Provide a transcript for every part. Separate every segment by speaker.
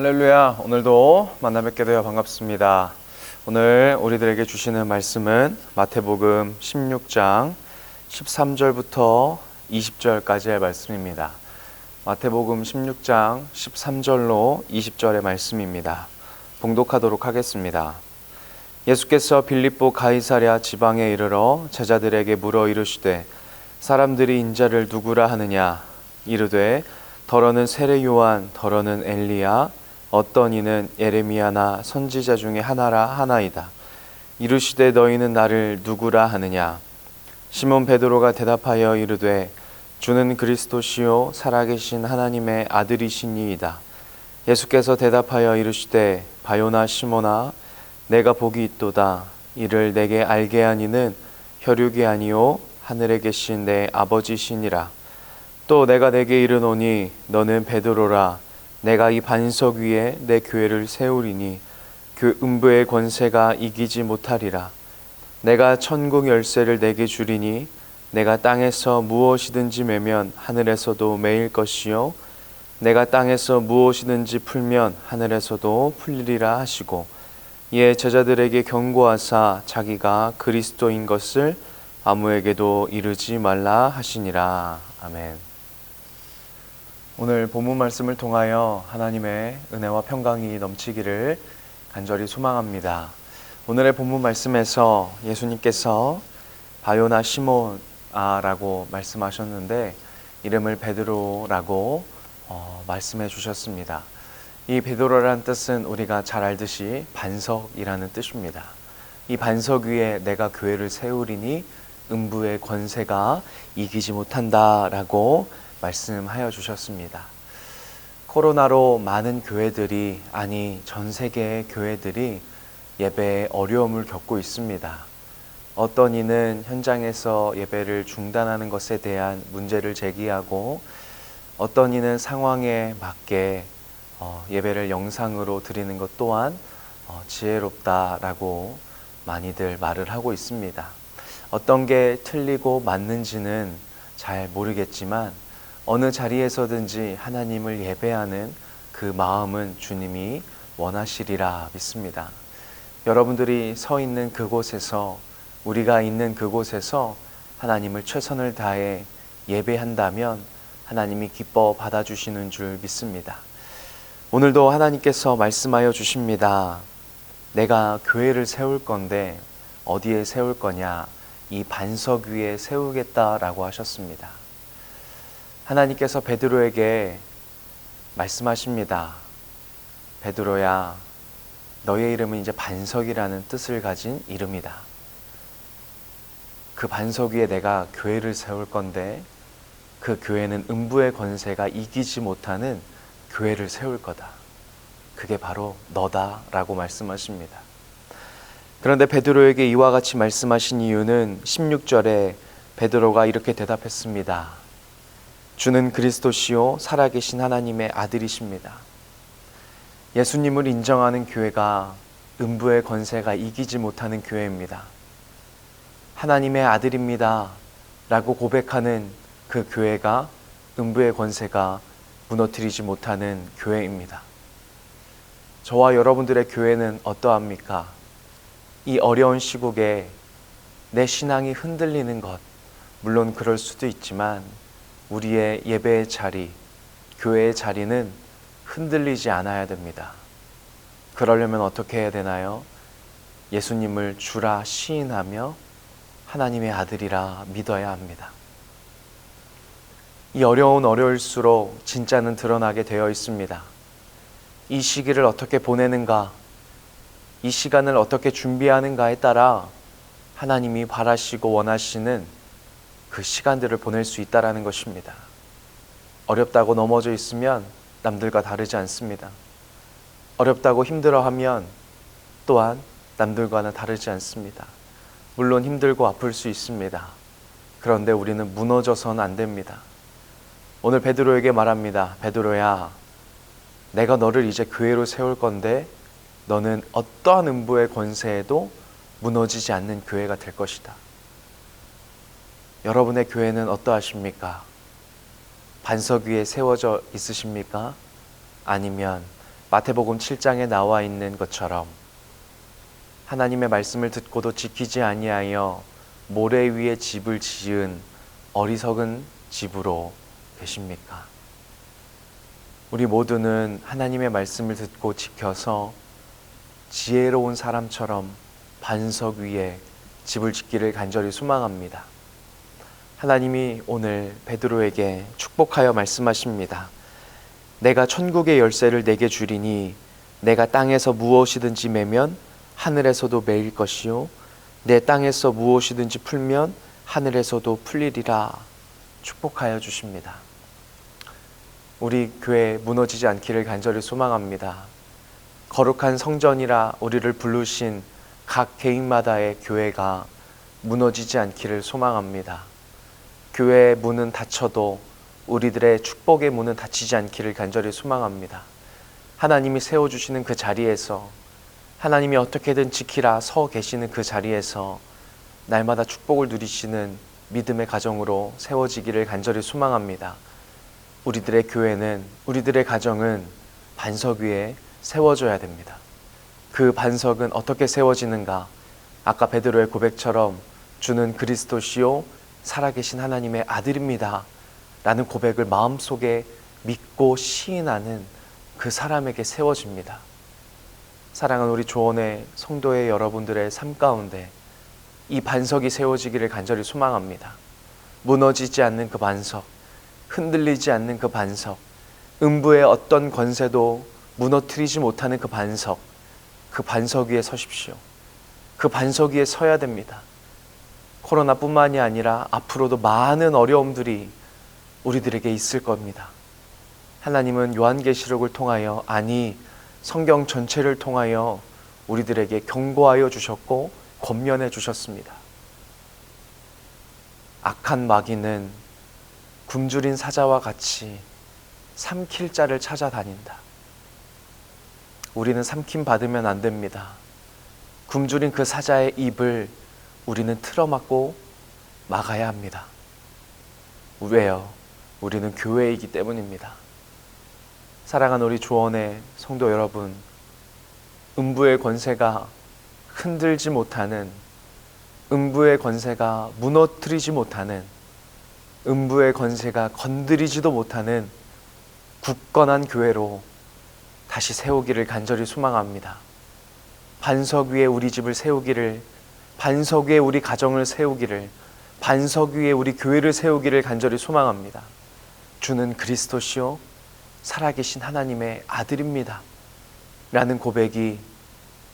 Speaker 1: 할렐루야. 오늘도 만나 뵙게 되어 반갑습니다. 오늘 우리들에게 주시는 말씀은 마태복음 16장 13절부터 20절까지의 말씀입니다. 마태복음 16장 13절로 20절의 말씀입니다. 봉독하도록 하겠습니다. 예수께서 빌립보 가이사랴 지방에 이르러 제자들에게 물어 이르시되 사람들이 인자를 누구라 하느냐? 이르되 더러는 세례 요한, 더러는 엘리야, 어떤 이는 예레미야나 선지자 중에 하나라 하나이다. 이르시되 너희는 나를 누구라 하느냐? 시몬 베드로가 대답하여 이르되 주는 그리스도시요 살아계신 하나님의 아들이시니이다. 예수께서 대답하여 이르시되 바요나 시몬아 내가 복이 있도다. 이를 내게 알게 하니는 혈육이 아니요 하늘에 계신 내 아버지시니라. 또 내가 내게 이르노니 너는 베드로라. 내가 이 반석 위에 내 교회를 세우리니 그 음부의 권세가 이기지 못하리라. 내가 천국 열쇠를 내게 주리니 내가 땅에서 무엇이든지 매면 하늘에서도 매일 것이요 내가 땅에서 무엇이든지 풀면 하늘에서도 풀리리라 하시고 이에 제자들에게 경고하사 자기가 그리스도인 것을 아무에게도 이르지 말라 하시니라. 아멘. 오늘 본문 말씀을 통하여 하나님의 은혜와 평강이 넘치기를 간절히 소망합니다. 오늘의 본문 말씀에서 예수님께서 바요나 시몬아라고 말씀하셨는데 이름을 베드로라고 말씀해 주셨습니다. 이 베드로라는 뜻은 우리가 잘 알듯이 반석이라는 뜻입니다. 이 반석 위에 내가 교회를 세우리니 음부의 권세가 이기지 못한다라고 말씀하여 주셨습니다. 코로나로 많은 교회들이 전 세계의 교회들이 예배에 어려움을 겪고 있습니다. 어떤 이는 현장에서 예배를 중단하는 것에 대한 문제를 제기하고 어떤 이는 상황에 맞게 예배를 영상으로 드리는 것 또한 지혜롭다라고 많이들 말을 하고 있습니다. 어떤 게 틀리고 맞는지는 잘 모르겠지만 어느 자리에서든지 하나님을 예배하는 그 마음은 주님이 원하시리라 믿습니다. 여러분들이 서 있는 그곳에서 우리가 있는 그곳에서 하나님을 최선을 다해 예배한다면 하나님이 기뻐 받아주시는 줄 믿습니다. 오늘도 하나님께서 말씀하여 주십니다. 내가 교회를 세울 건데 어디에 세울 거냐? 이 반석 위에 세우겠다라고 하셨습니다. 하나님께서 베드로에게 말씀하십니다. 베드로야, 너의 이름은 이제 반석이라는 뜻을 가진 이름이다. 그 반석 위에 내가 교회를 세울 건데 그 교회는 음부의 권세가 이기지 못하는 교회를 세울 거다. 그게 바로 너다라고 말씀하십니다. 그런데 베드로에게 이와 같이 말씀하신 이유는 16절에 베드로가 이렇게 대답했습니다. 주는 그리스도시요 살아계신 하나님의 아들이십니다. 예수님을 인정하는 교회가 음부의 권세가 이기지 못하는 교회입니다. 하나님의 아들입니다 라고 고백하는 그 교회가 음부의 권세가 무너뜨리지 못하는 교회입니다. 저와 여러분들의 교회는 어떠합니까? 이 어려운 시국에 내 신앙이 흔들리는 것, 물론 그럴 수도 있지만 우리의 예배의 자리, 교회의 자리는 흔들리지 않아야 됩니다. 그러려면 어떻게 해야 되나요? 예수님을 주라 시인하며 하나님의 아들이라 믿어야 합니다. 이 어려울수록 진짜는 드러나게 되어 있습니다. 이 시기를 어떻게 보내는가, 이 시간을 어떻게 준비하는가에 따라 하나님이 바라시고 원하시는 그 시간들을 보낼 수 있다는 것입니다. 어렵다고 넘어져 있으면 남들과 다르지 않습니다. 어렵다고 힘들어하면 또한 남들과는 다르지 않습니다. 물론 힘들고 아플 수 있습니다. 그런데 우리는 무너져서는 안 됩니다. 오늘 베드로에게 말합니다. 베드로야, 내가 너를 이제 교회로 세울 건데 너는 어떠한 음부의 권세에도 무너지지 않는 교회가 될 것이다. 여러분의 교회는 어떠하십니까? 반석 위에 세워져 있으십니까? 아니면 마태복음 7장에 나와 있는 것처럼 하나님의 말씀을 듣고도 지키지 아니하여 모래 위에 집을 지은 어리석은 집으로 되십니까? 우리 모두는 하나님의 말씀을 듣고 지켜서 지혜로운 사람처럼 반석 위에 집을 짓기를 간절히 소망합니다. 하나님이 오늘 베드로에게 축복하여 말씀하십니다. 내가 천국의 열쇠를 내게 주리니 내가 땅에서 무엇이든지 매면 하늘에서도 매일 것이요 내 땅에서 무엇이든지 풀면 하늘에서도 풀리리라 축복하여 주십니다. 우리 교회 무너지지 않기를 간절히 소망합니다. 거룩한 성전이라 우리를 부르신 각 개인마다의 교회가 무너지지 않기를 소망합니다. 교회의 문은 닫혀도 우리들의 축복의 문은 닫히지 않기를 간절히 소망합니다. 하나님이 세워주시는 그 자리에서 하나님이 어떻게든 지키라 서 계시는 그 자리에서 날마다 축복을 누리시는 믿음의 가정으로 세워지기를 간절히 소망합니다. 우리들의 교회는, 우리들의 가정은 반석 위에 세워져야 됩니다. 그 반석은 어떻게 세워지는가? 아까 베드로의 고백처럼 주는 그리스도시요 살아계신 하나님의 아들입니다 라는 고백을 마음속에 믿고 시인하는 그 사람에게 세워집니다. 사랑하는 우리 조원의 성도의 여러분들의 삶 가운데 이 반석이 세워지기를 간절히 소망합니다. 무너지지 않는 그 반석, 흔들리지 않는 그 반석, 음부의 어떤 권세도 무너뜨리지 못하는 그 반석 위에 서십시오. 그 반석 위에 서야 됩니다. 코로나뿐만이 아니라 앞으로도 많은 어려움들이 우리들에게 있을 겁니다. 하나님은 요한계시록을 통하여, 아니 성경 전체를 통하여 우리들에게 경고하여 주셨고 권면해 주셨습니다. 악한 마귀는 굶주린 사자와 같이 삼킬 자를 찾아다닌다. 우리는 삼킴 받으면 안 됩니다. 굶주린 그 사자의 입을 우리는 틀어막고 막아야 합니다. 왜요? 우리는 교회이기 때문입니다. 사랑하는 우리 조원의 성도 여러분, 음부의 권세가 흔들지 못하는, 음부의 권세가 무너뜨리지 못하는, 음부의 권세가 건드리지도 못하는 굳건한 교회로 다시 세우기를 간절히 소망합니다. 반석 위에 우리 집을 세우기를, 반석 위에 우리 가정을 세우기를, 반석 위에 우리 교회를 세우기를 간절히 소망합니다. 주는 그리스도시요 살아계신 하나님의 아들입니다 라는 고백이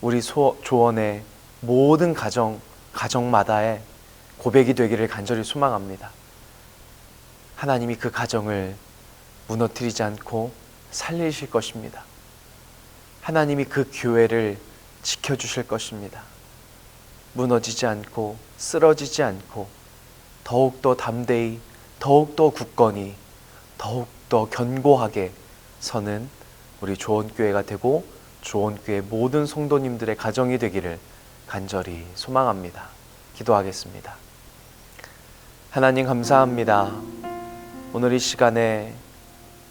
Speaker 1: 우리 조원의 모든 가정마다의 고백이 되기를 간절히 소망합니다. 하나님이 그 가정을 무너뜨리지 않고 살리실 것입니다. 하나님이 그 교회를 지켜주실 것입니다. 무너지지 않고 쓰러지지 않고 더욱더 담대히, 더욱더 굳건히, 더욱더 견고하게 서는 우리 조원교회가 되고 조원교회 모든 성도님들의 가정이 되기를 간절히 소망합니다. 기도하겠습니다. 하나님 감사합니다. 오늘 이 시간에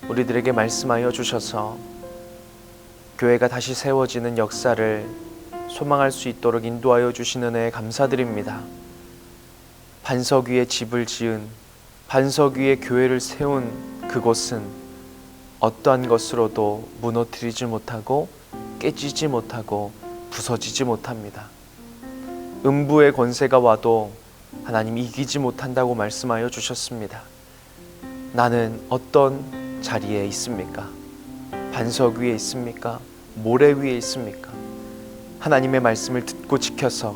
Speaker 1: 우리들에게 말씀하여 주셔서 교회가 다시 세워지는 역사를 소망할 수 있도록 인도하여 주시는 은혜에 감사드립니다. 반석 위에 집을 지은, 반석 위에 교회를 세운 그곳은 어떠한 것으로도 무너뜨리지 못하고 깨지지 못하고 부서지지 못합니다. 음부의 권세가 와도 하나님 이기지 못한다고 말씀하여 주셨습니다. 나는 어떤 자리에 있습니까? 반석 위에 있습니까? 모래 위에 있습니까? 하나님의 말씀을 듣고 지켜서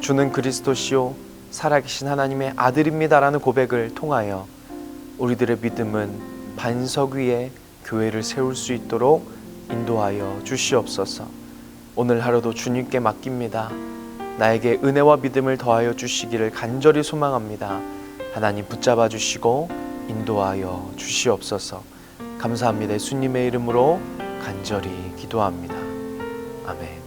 Speaker 1: 주는 그리스도시요 살아계신 하나님의 아들입니다라는 고백을 통하여 우리들의 믿음은 반석 위에 교회를 세울 수 있도록 인도하여 주시옵소서. 오늘 하루도 주님께 맡깁니다. 나에게 은혜와 믿음을 더하여 주시기를 간절히 소망합니다. 하나님 붙잡아 주시고 인도하여 주시옵소서. 감사합니다. 예수님의 이름으로 간절히 기도합니다. 아멘.